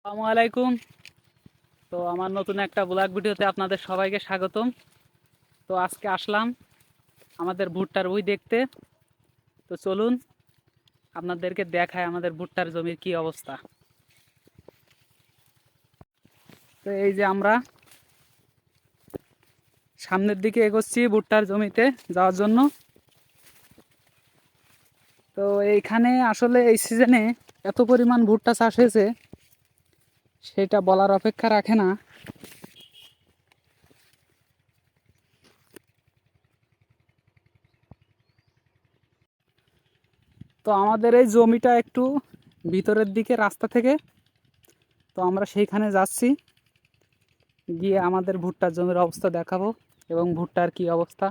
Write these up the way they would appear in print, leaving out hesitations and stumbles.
আসসালামু আলাইকুম। তো আমার নতুন একটা ব্লগ ভিডিওতে আপনাদের সবাইকে স্বাগতম। তো আজকে আসলাম আমাদের ভুট্টার বই দেখতে। তো চলুন আপনাদেরকে দেখায় আমাদের ভুট্টার জমির কি অবস্থা। তো এই যে আমরা সামনের দিকে এগোচ্ছি ভুট্টার জমিতে যাওয়ার জন্য। তো এইখানে আসলে এই সিজনে এত পরিমাণ ভুট্টা চাষ হয়েছে সেটা বলার অপেক্ষা রাখে না। তো আমাদের এই জমিটা একটু ভিতরের দিকে রাস্তা থেকে, তো আমরা সেইখানে যাচ্ছি, গিয়ে আমাদের ভুট্টার জমির অবস্থা দেখাবো এবং ভুট্টার কি অবস্থা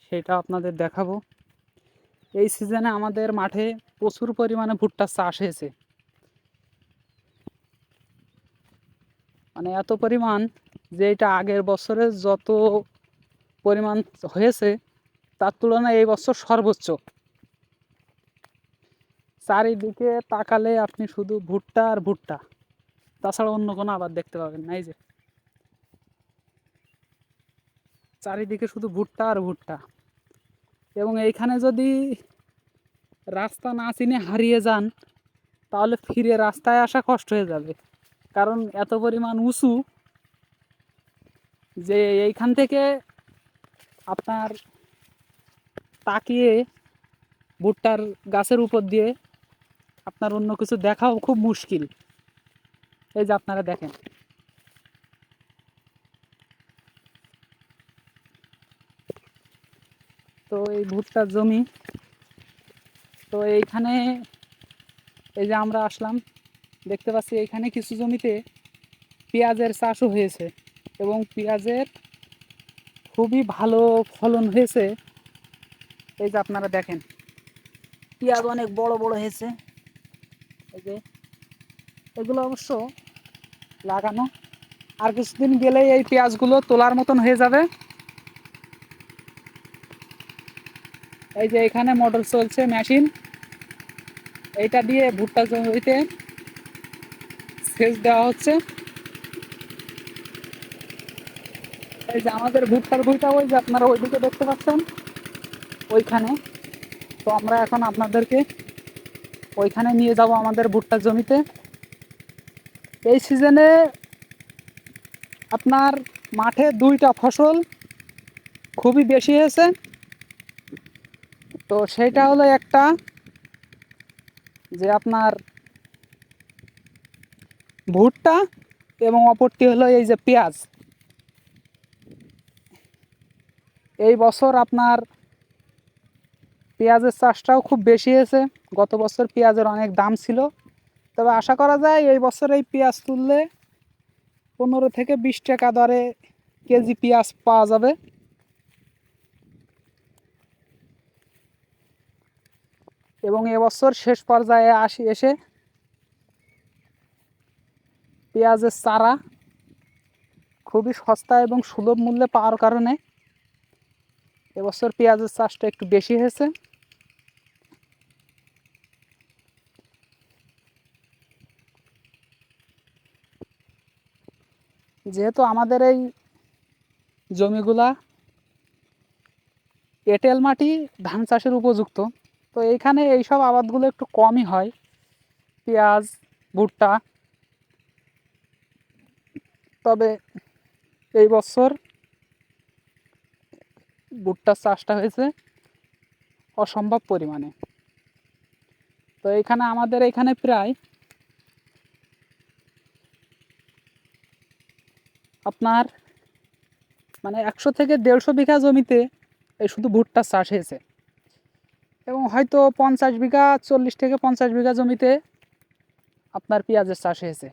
সেটা আপনাদের দেখাবো। এই সিজনে আমাদের মাঠে প্রচুর পরিমাণে ভুট্টার চাষ হয়েছে, মানে এত পরিমাণ যে এটা আগের বছরে যত পরিমাণ হয়েছে তার তুলনায় এই বছর সর্বোচ্চ। চারিদিকে তাকালে আপনি শুধু ভুট্টা আর ভুট্টা, তাছাড়া অন্য কোনো আবাদ দেখতে পাবেন না। এই যে চারিদিকে শুধু ভুট্টা আর ভুট্টা। এবং এইখানে যদি রাস্তা না চিনে হারিয়ে যান তাহলে ফিরে রাস্তায় আসা কষ্ট হয়ে যাবে, কারণ এত পরিমাণ উঁচু যে এইখান থেকে আপনার তাকিয়ে ভুট্টার গাছের উপর দিয়ে আপনার অন্য কিছু দেখাও খুব মুশকিল। এই যে আপনারা দেখেন, তো এই ভুট্টার জমি। তো এইখানে এই যে আমরা আসলাম, দেখতে পাচ্ছি এইখানে কিছু জমিতে পেঁয়াজের চাষও হয়েছে এবং পেঁয়াজের খুবই ভালো ফলন হয়েছে। এই যে আপনারা দেখেন, পেঁয়াজ অনেক বড় বড় হয়েছে। এই যে এগুলো অবশ্য লাগানো, আর কিছুদিন গেলেই এই পেঁয়াজগুলো তোলার মতন হয়ে যাবে। এই যে এখানে মোটর চলছে, মেশিন, এইটা দিয়ে ভুট্টা জমিতে সেচ দেওয়া হচ্ছে। এই যে আমাদের ভুট্টার ভুঁইটা ওই যে আপনারা ওইদিকে দেখতে পাচ্ছেন ওইখানে। তো আমরা এখন আপনাদেরকে ওইখানে নিয়ে যাব আমাদের ভুট্টার জমিতে। এই সিজনে আপনার মাঠে দুইটা ফসল খুবই বেশি হয়েছে। তো সেইটা হলো একটা যে আপনার ভুট্টা, এবং অপরটি হলো এই যে পেঁয়াজ। এই বছর আপনার পেঁয়াজের চাষটাও খুব বেশি হয়েছে। গত বছর পেঁয়াজের অনেক দাম ছিল, তবে আশা করা যায় এই বছর এই পেঁয়াজ তুললে 15 থেকে 20 টাকা দরে কেজি পেঁয়াজ পাওয়া যাবে। এবং এবছর শেষ পর্যায়ে এসে পেঁয়াজের চারা খুবই সস্তা এবং সুলভ মূল্যে পাওয়ার কারণে এবছর পেঁয়াজের চাষটা একটু বেশি হয়েছে। যেহেতু আমাদের এই জমিগুলা এঁটেল মাটি ধান চাষের উপযুক্ত, তো এইখানে এইসব আবাদগুলো একটু কমই হয়, পেঁয়াজ, ভুট্টা। তবে এই বছর ভুট্টার চাষটা হয়েছে অসম্ভব পরিমাণে। তো এইখানে আমাদের এখানে প্রায় আপনার মানে 100 থেকে 150 বিঘা জমিতে এই শুধু ভুট্টার চাষ হয়েছে, এবং হয়তো 50 বিঘা, 40 থেকে 50 বিঘা জমিতে আপনার পেঁয়াজের চাষ হয়েছে।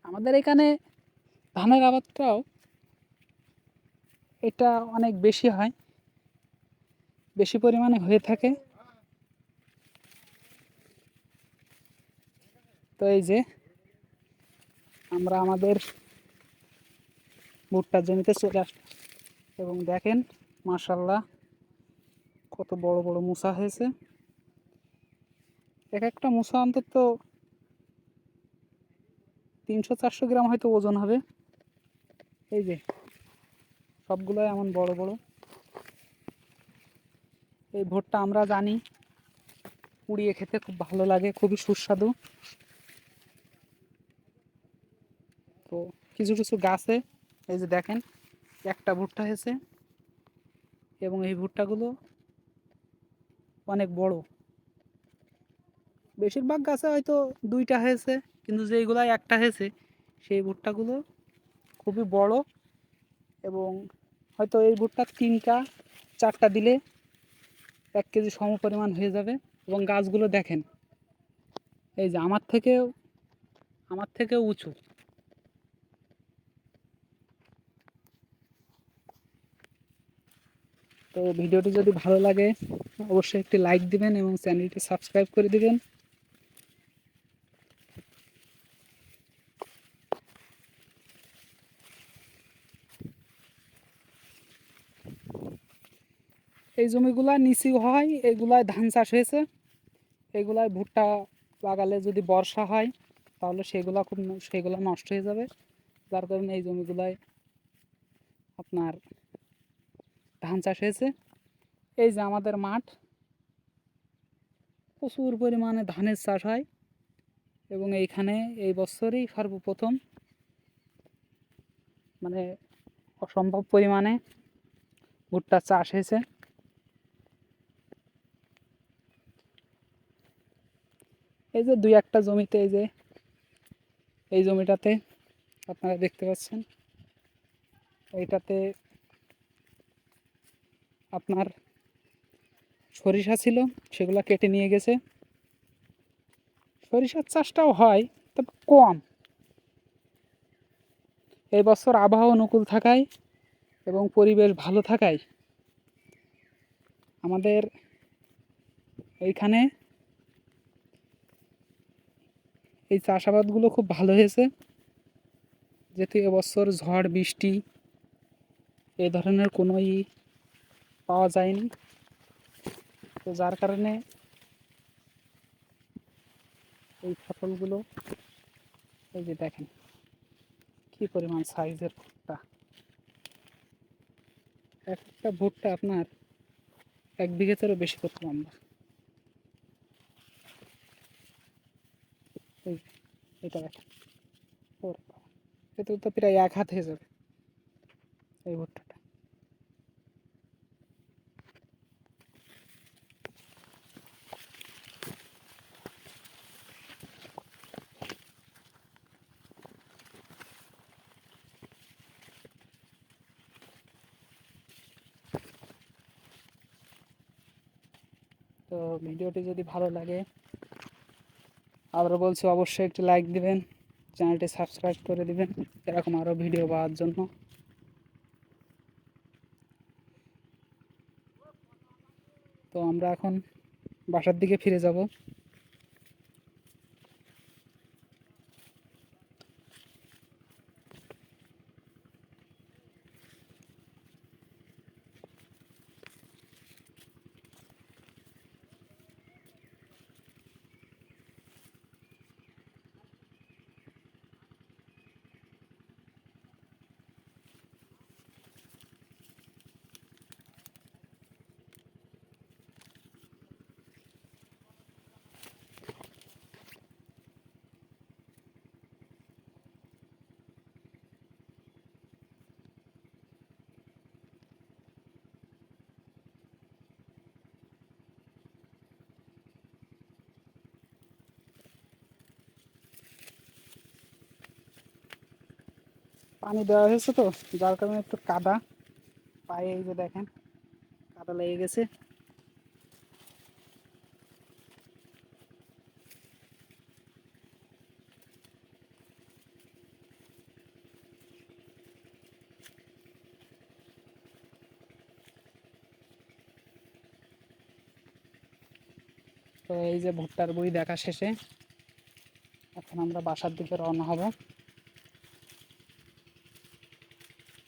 আমাদের এখানে ধানের আবাদটাও এটা অনেক বেশি হয়, বেশি পরিমাণে হয়ে থাকে। তো এই যে আমরা আমাদের ভুট্টার জমিতে চলে আসলাম এবং দেখেন মাশাআল্লাহ কত বড় বড় মুসা হয়েছে। এক একটা মুসা অন্তত 300-400 গ্রাম হয়তো ওজন হবে। এই যে সবগুলো এমন বড় বড়। এই ভুট্টা আমরা জানি পুড়িয়ে খেতে খুব ভালো লাগে, খুবই সুস্বাদু। তো কিছু কিছু গাছে এই যে দেখেন একটা ভুট্টা হয়েছে, এবং এই ভুট্টাগুলো অনেক বড়। বেশিরভাগ গাছে হয়তো 2টা হয়েছে, কিন্তু যেইগুলাই একটা হয়েছে সেই ভুট্টাগুলো খুবই বড়, এবং হয়তো এই ভুট্টা 3টা 4টা দিলে 1 কেজি সম পরিমাণ হয়ে যাবে। এবং গাছগুলো দেখেন এই যে আমার থেকেও উঁচু। তো ভিডিওটি যদি ভালো লাগে অবশ্যই একটি লাইক দিবেন এবং চ্যানেলটি সাবস্ক্রাইব করে দিবেন। এই জমিগুলা নিচু হয়, এগুলায় ধান চাষ হয়েছে। এগুলায় ভুট্টা লাগালে যদি বর্ষা হয় তাহলে সেগুলো নষ্ট হয়ে যাবে, যার কারণে এই জমিগুলায় আপনার ধান চাষ হয়েছে। এই যে আমাদের মাঠ, প্রচুর পরিমাণে ধানের চাষ হয়, এবং এইখানে এই বছরই সর্বপ্রথম মানে অসম্ভব পরিমাণে ভুট্টা চাষ হয়েছে। এই যে 2-1টা জমিতে, এই জমিটাতে আপনারা দেখতে পাচ্ছেন, এইটাতে আপনার সরিষা ছিল, সেগুলো কেটে নিয়ে গেছে। সরিষার চাষটাও হয়, তবে কম। এই বছর আবহাওয়া অনুকূল থাকায় এবং পরিবেশ ভালো থাকায় আমাদের এইখানে এই চাষাবাদগুলো খুব ভালো হয়েছে, যেহেতু এবছর ঝড় বৃষ্টি এই ধরনের কোনোই পাওয়া যায়নি। তো যার কারণে এই ফসলগুলো, এই যে দেখেন কি পরিমাণ সাইজের ভুট্টা। একটা ভুট্টা আপনার 1 বিঘেতেরও বেশি করতে আমরা। এই এটা দেখেন, এতে তো প্রায় 1 হাত হয়ে যাবে এই ভুট্টাটা। তো ভিডিওটি যদি ভালো লাগে, আবারও বলছি অবশ্যই একটি লাইক দিবেন, চ্যানেলটি সাবস্ক্রাইব করে দিবেন এরকম আরও ভিডিও পাওয়ার জন্য। তো আমরা এখন বাসার দিকে ফিরে যাব। পানি দেওয়া হয়েছে তো, যার কারণে একটু কাদা পায়ে, এই যে দেখেন কাদা লেগে গেছে। তো এই যে ভুট্টার বই দেখা শেষে এখন আমরা বাসার দিকে রওনা হব।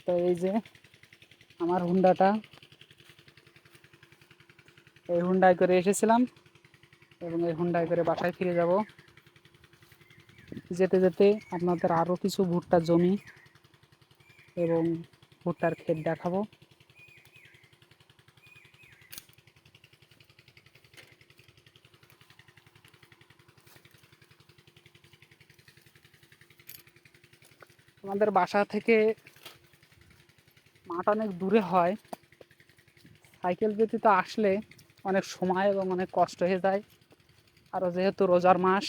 তো এই যে আমার হুন্ডাটা, এই হুন্ডায় করে এসেছিলাম এবং এই হুন্ডায় করে বাসায় ফিরে যাব। যেতে যেতে আপনাদের আরও কিছু ভুট্টার জমি এবং ভুট্টার ক্ষেত দেখাবো। আমাদের বাসা থেকে মাঠ অনেক দূরে হয়, সাইকেল ব্যতীত আসলে অনেক সময় এবং অনেক কষ্ট হয়ে যায়। আরও যেহেতু রোজার মাস,